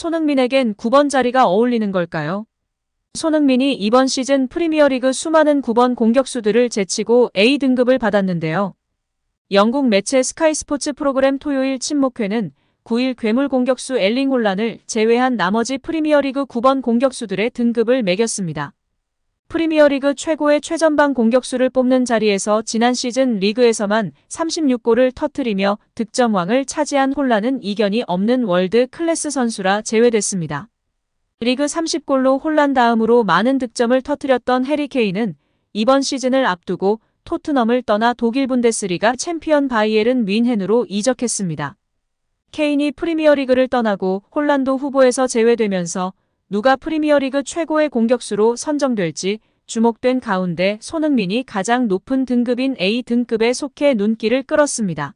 손흥민에겐 9번 자리가 어울리는 걸까요? 손흥민이 이번 시즌 프리미어리그 수많은 9번 공격수들을 제치고 A등급을 받았는데요. 영국 매체 스카이 스포츠 프로그램 토요일 침묵회는 9일 괴물 공격수 엘링 홀란을 제외한 나머지 프리미어리그 9번 공격수들의 등급을 매겼습니다. 프리미어리그 최고의 최전방 공격수를 뽑는 자리에서 지난 시즌 리그에서만 36골을 터뜨리며 득점왕을 차지한 홀란은 이견이 없는 월드 클래스 선수라 제외됐습니다. 리그 30골로 홀란 다음으로 많은 득점을 터뜨렸던 해리 케인은 이번 시즌을 앞두고 토트넘을 떠나 독일 분데스리가 챔피언 바이에른 뮌헨으로 이적했습니다. 케인이 프리미어리그를 떠나고 홀란도 후보에서 제외되면서 누가 프리미어리그 최고의 공격수로 선정될지 주목된 가운데 손흥민이 가장 높은 등급인 A등급에 속해 눈길을 끌었습니다.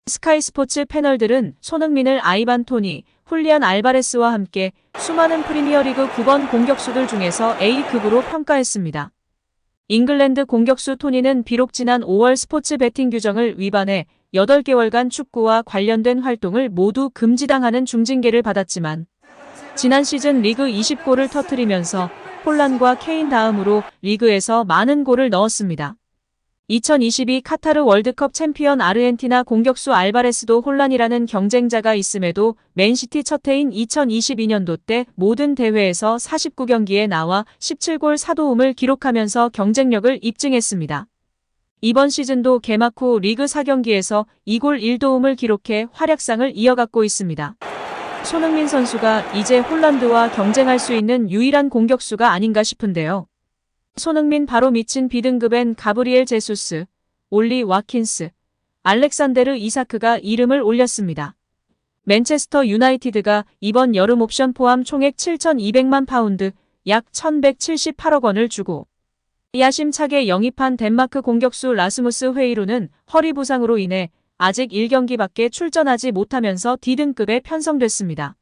스카이 스포츠 패널들은 손흥민을 아이반 토니, 훌리안 알바레스와 함께 수많은 프리미어리그 9번 공격수들 중에서 A급으로 평가했습니다. 잉글랜드 공격수 토니는 비록 지난 5월 스포츠 베팅 규정을 위반해 8개월간 축구와 관련된 활동을 모두 금지당하는 중징계를 받았지만 지난 시즌 리그 20골을 터뜨리면서 홀란과 케인 다음으로 리그에서 많은 골을 넣었습니다. 2022 카타르 월드컵 챔피언 아르헨티나 공격수 알바레스도 홀란이라는 경쟁자가 있음에도 맨시티 첫 해인 2022년도 때 모든 대회에서 49경기에 나와 17골 4도움을 기록하면서 경쟁력을 입증했습니다. 이번 시즌도 개막 후 리그 4경기에서 2골 1도움을 기록해 활약상을 이어갔고 있습니다. 손흥민 선수가 이제 홀란드와 경쟁할 수 있는 유일한 공격수가 아닌가 싶은데요. 손흥민 바로 미친 B등급엔 가브리엘 제수스, 올리 와킨스, 알렉산데르 이사크가 이름을 올렸습니다. 맨체스터 유나이티드가 이번 여름 옵션 포함 총액 7,200만 파운드, 약 1,178억 원을 주고 야심차게 영입한 덴마크 공격수 라스무스 회이루는 허리 부상으로 인해 아직 1경기밖에 출전하지 못하면서 D등급에 편성됐습니다.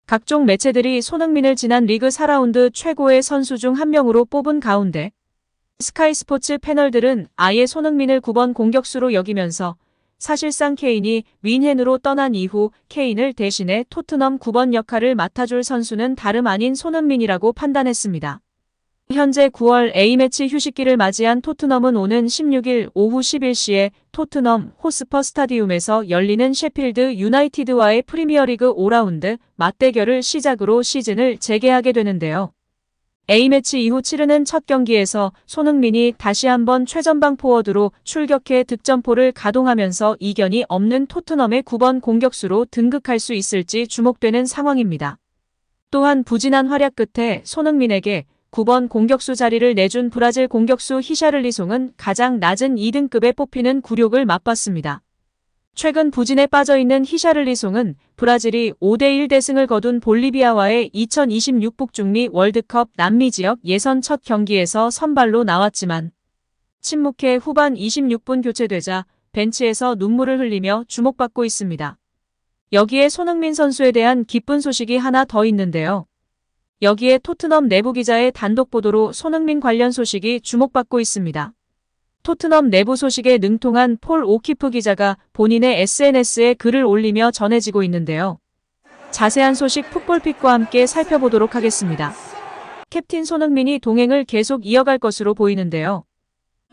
각종 매체들이 손흥민을 지난 리그 4라운드 최고의 선수 중 한 명으로 뽑은 가운데 스카이 스포츠 패널들은 아예 손흥민을 9번 공격수로 여기면서 사실상 케인이 뮌헨으로 떠난 이후 케인을 대신해 토트넘 9번 역할을 맡아줄 선수는 다름 아닌 손흥민이라고 판단했습니다. 현재 9월 A매치 휴식기를 맞이한 토트넘은 오는 16일 오후 11시에 토트넘 호스퍼 스타디움에서 열리는 셰필드 유나이티드와의 프리미어리그 5라운드 맞대결을 시작으로 시즌을 재개하게 되는데요. A매치 이후 치르는 첫 경기에서 손흥민이 다시 한번 최전방 포워드로 출격해 득점포를 가동하면서 이견이 없는 토트넘의 9번 공격수로 등극할 수 있을지 주목되는 상황입니다. 또한 부진한 활약 끝에 손흥민에게 9번 공격수 자리를 내준 브라질 공격수 히샤를리송은 가장 낮은 2등급에 뽑히는 굴욕을 맛봤습니다. 최근 부진에 빠져있는 히샤를리송은 브라질이 5대1 대승을 거둔 볼리비아와의 2026 북중미 월드컵 남미 지역 예선 첫 경기에서 선발로 나왔지만 침묵해 후반 26분 교체되자 벤치에서 눈물을 흘리며 주목받고 있습니다. 여기에 손흥민 선수에 대한 기쁜 소식이 하나 더 있는데요. 여기에 토트넘 내부 기자의 단독 보도로 손흥민 관련 소식이 주목받고 있습니다. 토트넘 내부 소식에 능통한 폴 오키프 기자가 본인의 SNS에 글을 올리며 전해지고 있는데요. 자세한 소식 풋볼픽과 함께 살펴보도록 하겠습니다. 캡틴 손흥민이 동행을 계속 이어갈 것으로 보이는데요.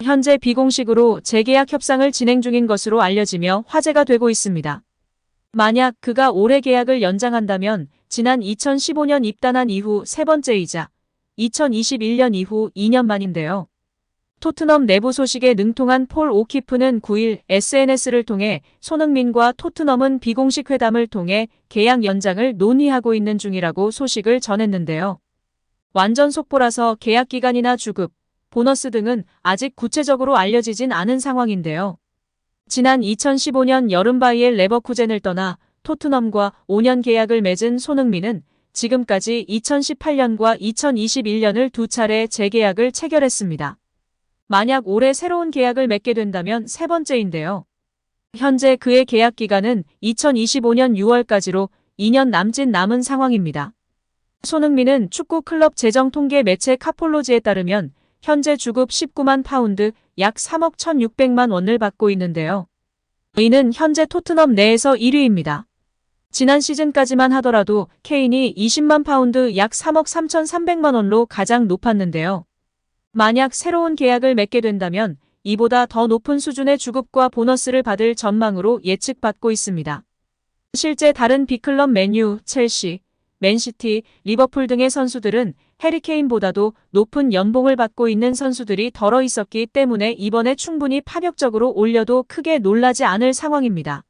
현재 비공식으로 재계약 협상을 진행 중인 것으로 알려지며 화제가 되고 있습니다. 만약 그가 올해 계약을 연장한다면 지난 2015년 입단한 이후 세 번째이자 2021년 이후 2년 만인데요. 토트넘 내부 소식에 능통한 폴 오키프는 9일 SNS를 통해 손흥민과 토트넘은 비공식 회담을 통해 계약 연장을 논의하고 있는 중이라고 소식을 전했는데요. 완전 속보라서 계약 기간이나 주급, 보너스 등은 아직 구체적으로 알려지진 않은 상황인데요. 지난 2015년 여름 바이엘 레버쿠젠을 떠나 토트넘과 5년 계약을 맺은 손흥민은 지금까지 2018년과 2021년을 두 차례 재계약을 체결했습니다. 만약 올해 새로운 계약을 맺게 된다면 세 번째인데요. 현재 그의 계약 기간은 2025년 6월까지로 2년 남은 상황입니다. 손흥민은 축구 클럽 재정 통계 매체 카폴로지에 따르면 현재 주급 19만 파운드, 약 3억 1,600만 원을 받고 있는데요. 이는 현재 토트넘 내에서 1위입니다. 지난 시즌까지만 하더라도 케인이 20만 파운드 약 3억 3,300만 원로 가장 높았는데요. 만약 새로운 계약을 맺게 된다면 이보다 더 높은 수준의 주급과 보너스를 받을 전망으로 예측받고 있습니다. 실제 다른 빅클럽 맨유, 첼시, 맨시티, 리버풀 등의 선수들은 해리 케인보다도 높은 연봉을 받고 있는 선수들이 덜어 있었기 때문에 이번에 충분히 파격적으로 올려도 크게 놀라지 않을 상황입니다.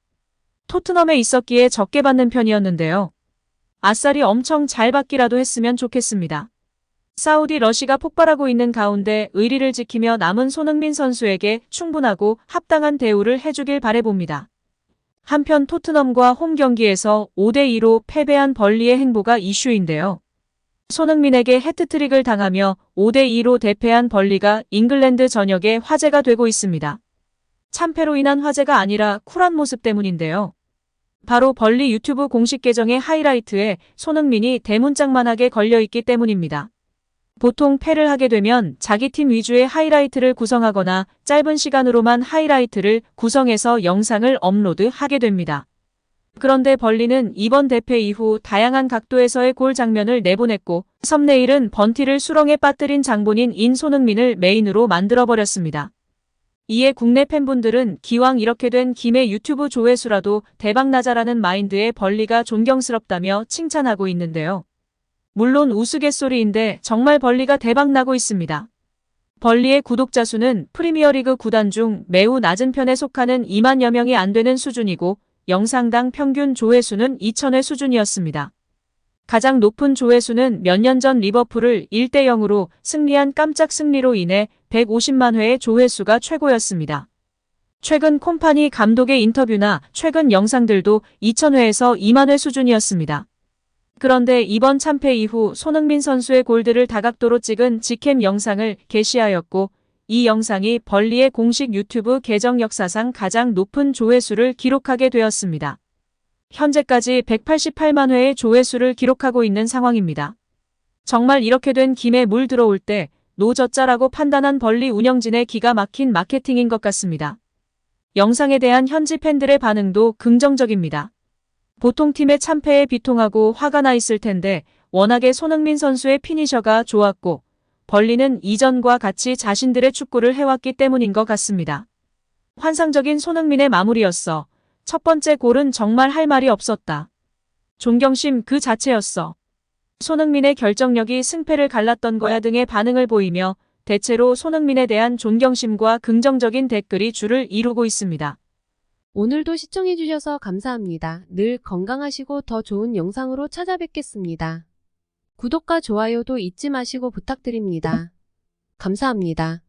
토트넘에 있었기에 적게 받는 편이었는데요. 아싸리 엄청 잘 받기라도 했으면 좋겠습니다. 사우디 러시가 폭발하고 있는 가운데 의리를 지키며 남은 손흥민 선수에게 충분하고 합당한 대우를 해주길 바라봅니다. 한편 토트넘과 홈 경기에서 5대2로 패배한 벌리의 행보가 이슈인데요. 손흥민에게 해트트릭을 당하며 5대2로 대패한 벌리가 잉글랜드 전역에 화제가 되고 있습니다. 참패로 인한 화제가 아니라 쿨한 모습 때문인데요. 바로 벌리 유튜브 공식 계정의 하이라이트에 손흥민이 대문짝만하게 걸려있기 때문입니다. 보통 패를 하게 되면 자기 팀 위주의 하이라이트를 구성하거나 짧은 시간으로만 하이라이트를 구성해서 영상을 업로드하게 됩니다. 그런데 벌리는 이번 대패 이후 다양한 각도에서의 골 장면을 내보냈고 썸네일은 번티를 수렁에 빠뜨린 장본인 손흥민을 메인으로 만들어버렸습니다. 이에 국내 팬분들은 기왕 이렇게 된 김에 유튜브 조회수라도 대박나자라는 마인드의 벌리가 존경스럽다며 칭찬하고 있는데요. 물론 우스갯소리인데 정말 벌리가 대박나고 있습니다. 벌리의 구독자 수는 프리미어리그 구단 중 매우 낮은 편에 속하는 2만여 명이 안 되는 수준이고 영상당 평균 조회수는 2,000회 수준이었습니다. 가장 높은 조회수는 몇 년 전 리버풀을 1대0으로 승리한 깜짝 승리로 인해 150만 회의 조회수가 최고였습니다. 최근 콤파니 감독의 인터뷰나 최근 영상들도 2,000회에서 2만 회 수준이었습니다. 그런데 이번 참패 이후 손흥민 선수의 골들을 다각도로 찍은 직캠 영상을 게시하였고 이 영상이 벌리의 공식 유튜브 계정 역사상 가장 높은 조회수를 기록하게 되었습니다. 현재까지 188만 회의 조회수를 기록하고 있는 상황입니다. 정말 이렇게 된 김에 물 들어올 때 노젓자라고 판단한 벌리 운영진의 기가 막힌 마케팅인 것 같습니다. 영상에 대한 현지 팬들의 반응도 긍정적입니다. 보통 팀의 참패에 비통하고 화가 나 있을 텐데 워낙에 손흥민 선수의 피니셔가 좋았고 벌리는 이전과 같이 자신들의 축구를 해왔기 때문인 것 같습니다. 환상적인 손흥민의 마무리였어. 첫 번째 골은 정말 할 말이 없었다. 존경심 그 자체였어. 손흥민의 결정력이 승패를 갈랐던 거야 등의 반응을 보이며 대체로 손흥민에 대한 존경심과 긍정적인 댓글이 줄을 이루고 있습니다. 오늘도 시청해주셔서 감사합니다. 늘 건강하시고 더 좋은 영상으로 찾아뵙겠습니다. 구독과 좋아요도 잊지 마시고 부탁드립니다. 감사합니다.